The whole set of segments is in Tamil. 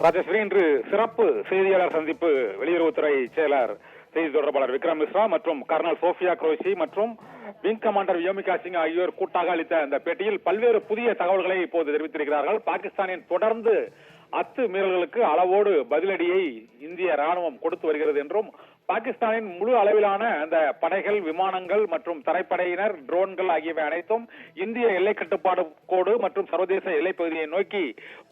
ராஜேஸ்வரி, இன்று சிறப்பு செய்தியாளர் சந்திப்பு வெளியுறவுத்துறை செயலர் செய்தி தொடர்பாளர் விக்ரம் மிஸ்ரா மற்றும் கர்னல் சோஃபியா குரோஷி மற்றும் விங் கமாண்டர் வியோமிகா சிங் ஆகியோர் கூட்டாக அளித்த அந்த பேட்டியில் பல்வேறு புதிய தகவல்களை இப்போது தெரிவித்திருக்கிறார்கள். பாகிஸ்தானின் தொடர்ந்து அத்துமீறல்களுக்கு அளவோடு பதிலடியை இந்திய ராணுவம் கொடுத்து வருகிறது என்றும், பாகிஸ்தானின் முழு அளவிலான அந்த படைகள், விமானங்கள் மற்றும் தரைப்படையினர், ட்ரோன்கள் ஆகியவை அனைத்தும் இந்திய எல்லை கட்டுப்பாடு கோடு மற்றும் சர்வதேச எல்லைப்பகுதியை நோக்கி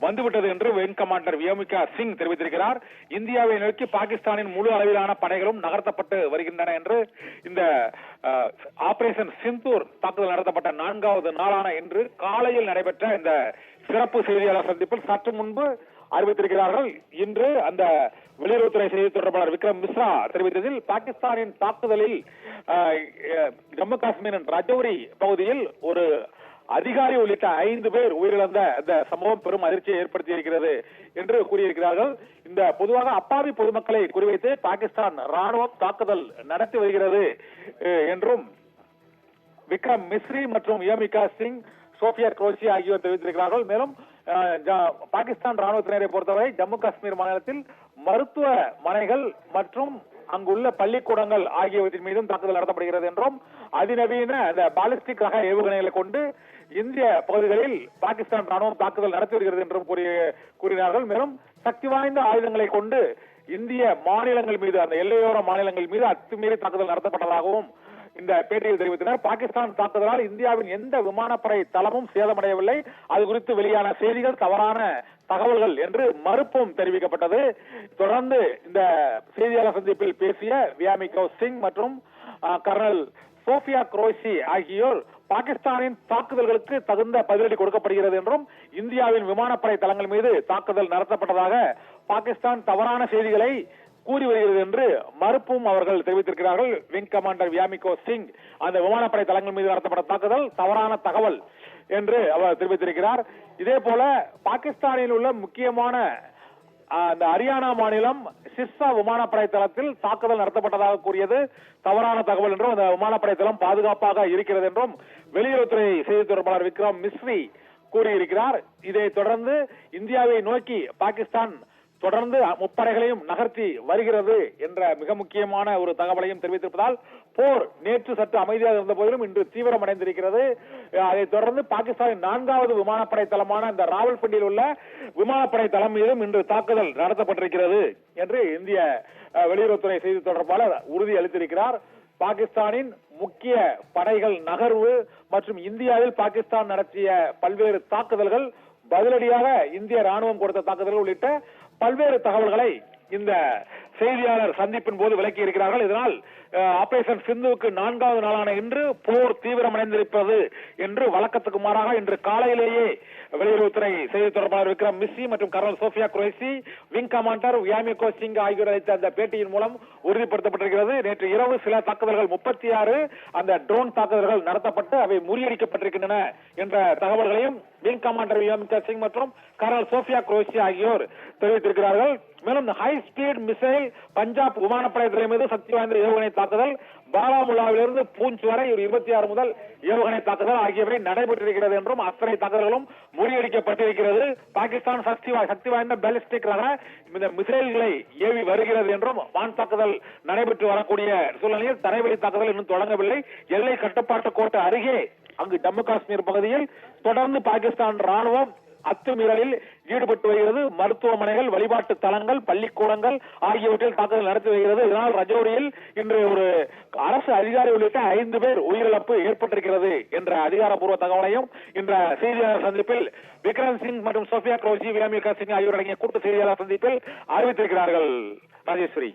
வந்துவிட்டது என்று விங் கமாண்டர் வியோமிகா சிங் தெரிவித்திருக்கிறார். இந்தியாவை நோக்கி பாகிஸ்தானின் முழு அளவிலான படைகளும் நகர்த்தப்பட்டு வருகின்றன என்று இந்த ஆபரேஷன் சிந்தூர் தாக்குதல் நடத்தப்பட்ட 4வது நாளான இன்று காலையில் நடைபெற்ற இந்த சிறப்பு செய்தியாளர் சந்திப்பில் சற்று முன்பு அறிவித்திருக்கிறார்கள். இன்று அந்த வெளியுறவுத்துறை செய்தி தொடர்பாளர் விக்ரம் மிஸ்ரா தெரிவித்ததில், பாகிஸ்தானின் தாக்குதலில் ஜம்மு காஷ்மீரின் ரஜௌரி பகுதியில் ஒரு அதிகாரி உள்ளிட்ட 5 பேர் உயிரிழந்த இந்த சம்பவம் பெரும் அதிர்ச்சியை ஏற்படுத்தி இருக்கிறது என்று கூறியிருக்கிறார்கள். இந்த பொதுவாக அப்பாவி பொதுமக்களை குறிவைத்து பாகிஸ்தான் ராணுவம் தாக்குதல் நடத்தி வருகிறது என்றும் விக்ரம் மிஸ்ரி மற்றும் வியோமிகா சிங், சோஃபியா குரோஷி ஆகியோர் தெரிவித்திருக்கிறார்கள். மேலும் பாகிஸ்தான் ராணுவத்தினரை பொறுத்தவரை ஜம்மு காஷ்மீர் மாநிலத்தில் மருத்துவமனைகள் மற்றும் அங்குள்ள பள்ளிக்கூடங்கள் ஆகியவற்றின் மீதும் தாக்குதல் நடத்தப்படுகிறது என்றும், அதிநவீன அந்த பாலிஸ்டிக் ரக ஏவுகணைகளை கொண்டு இந்திய பகுதிகளில் பாகிஸ்தான் ராணுவம் தாக்குதல் நடத்தி வருகிறது என்றும் கூறினார்கள். மேலும் சக்தி வாய்ந்த ஆயுதங்களை கொண்டு இந்திய மாநிலங்கள் மீது, அந்த எல்லையோர மாநிலங்கள் மீது அத்துமீறி தாக்குதல் நடத்தப்பட்டதாகவும் இந்த பேட்டியில் தெரிவித்தனர். பாகிஸ்தான் தாக்குதலால் இந்தியாவின் எந்த விமானப்படை தளமும் சேதமடையவில்லை, அது குறித்து வெளியான செய்திகள் தவறான தகவல்கள் என்று மறுப்பும் தெரிவிக்கப்பட்டது. தொடர்ந்து இந்த செய்தியாளர் சந்திப்பில் பேசிய வியோமிகா சிங் மற்றும் கர்னல் சோஃபியா குரோஷி ஆகியோர், பாகிஸ்தானின் தாக்குதல்களுக்கு தகுந்த பதிலடி கொடுக்கப்படுகிறது என்றும், இந்தியாவின் விமானப்படை தளங்கள் மீது தாக்குதல் நடத்தப்பட்டதாக பாகிஸ்தான் தவறான செய்திகளை கூறி வருகிறது என்று மறுப்பும் அவர்கள் தெரிவித்திருக்கிறார்கள். விங் கமாண்டர் வியோமிகா சிங், அந்த விமானப்படை தளங்கள் மீது நடத்தப்பட்ட தாக்குதல் தவறான தகவல் என்று அவர் தெரிவித்திருக்கிறார். இதே போல பாகிஸ்தானில் உள்ள முக்கியமான அந்த ஹரியானா மாநிலம் சிர்சா விமானப்படை தளத்தில் தாக்குதல் நடத்தப்பட்டதாக கூறியது தவறான தகவல் என்றும், அந்த விமானப்படை தளம் பாதுகாப்பாக இருக்கிறது என்றும் வெளியுறவுத்துறை செய்தி தொடர்பாளர் விக்ரம் மிஸ்ரி கூறியிருக்கிறார். இதை தொடர்ந்து இந்தியாவை நோக்கி பாகிஸ்தான் தொடர்ந்து முப்படைகளையும் நகர்த்தி வருகிறது என்ற மிக முக்கியமான ஒரு தகவலையும் தெரிவித்திருப்பதால், போர் நேற்று சற்று அமைதியாக இருந்த போதிலும் இன்று தீவிரமடைந்திருக்கிறது. அதைத் தொடர்ந்து பாகிஸ்தானின் 4வது விமானப்படை தளமான இந்த ராவல்பிண்டியில் உள்ள விமானப்படை தளம் மீதும் இன்று தாக்குதல் நடத்தப்பட்டிருக்கிறது என்று இந்திய வெளியுறவுத்துறை செய்தி தொடர்பாளர் உறுதி அளித்திருக்கிறார். பாகிஸ்தானின் முக்கிய படைகள் நகர்வு மற்றும் இந்தியாவில் பாகிஸ்தான் நடத்திய பல்வேறு தாக்குதல்கள், பதிலடியாக இந்திய ராணுவம் கொடுத்த தாக்குதல்கள் உள்ளிட்ட பல்வேறு தகவல்களை இந்த செய்தியாளர் சந்திப்பின் போது விளக்கி இருக்கிறார்கள். இதனால் ஆபரேஷன் சிந்துவுக்கு 4வது நாளான இன்று போர் தீவிரமடைந்திருப்பது என்று வழக்கத்துக்கு மாறாக இன்று காலையிலேயே வெளியுறவுத்துறை செய்தி தொடர்பாளர் விக்ரம் மிஸ்ரி மற்றும் colonel Sofiya Qureshi, wing commander Vyomika Singh ஆகியோர் அளித்த அந்த பேட்டியின் மூலம் உறுதிப்படுத்தப்பட்டிருக்கிறது. நேற்று இரவு சில தாக்குதல்கள் 36 அந்த ட்ரோன் தாக்குதல்கள் நடத்தப்பட்டு அவை முறியடிக்கப்பட்டிருக்கின்றன என்ற தகவல்களையும் விங் கமாண்டர் வியோமிகா சிங் மற்றும் கர்னல் சோஃபியா குரோஷி ஆகியோர் தெரிவித்திருக்கிறார்கள். மேலும் ஹை ஸ்பீட் மிசைல் பஞ்சாப் விமானப்படை துறை மீது சக்தி வாய்ந்த ஏவுகணை தாக்குதல், பாராமுல்லாவிலிருந்து பூஞ்ச் வரை ஒரு 26 முதல் ஏவுகணை தாக்குதல் ஆகியவை நடைபெற்றிருக்கிறது என்றும், அத்தனை தாக்குதல்களும் முறியடிக்கப்பட்டிருக்கிறது. பாகிஸ்தான் சக்தி வாய்ந்த பாலிஸ்டிக் ரக இந்த மிசைல்களை ஏவி வருகிறது என்றும், வான் தாக்குதல் நடைபெற்று வரக்கூடிய சூழ்நிலையில் தரைவழி தாக்குதல் இன்னும் தொடங்கவில்லை. எல்லை கட்டுப்பாட்டு கோட்டு அருகே அங்கு ஜம்மு காஷ்மீர் பகுதியில் தொடர்ந்து பாகிஸ்தான் ராணுவம் அத்துமீறலில் ஈடுபட்டு வருகிறது. மருத்துவமனைகள், வழிபாட்டு தலங்கள், பள்ளிக்கூடங்கள் ஆகியவற்றில் தாக்குதல் நடத்தி வருகிறது. இதனால் ரஜௌரியில் இன்று ஒரு அரசு அதிகாரி உள்ளிட்ட 5 பேர் உயிரிழப்பு ஏற்பட்டிருக்கிறது என்ற அதிகாரப்பூர்வ தகவலையும் இந்த செய்தியாளர் சந்திப்பில் விக்ரம் சிங் மற்றும் சோஃபியா குரோஷி, வியோமிகா சிங் ஆகியோர் அடங்கிய கூட்டு செய்தியாளர் சந்திப்பில் அறிவித்திருக்கிறார்கள். ராஜேஸ்வரி.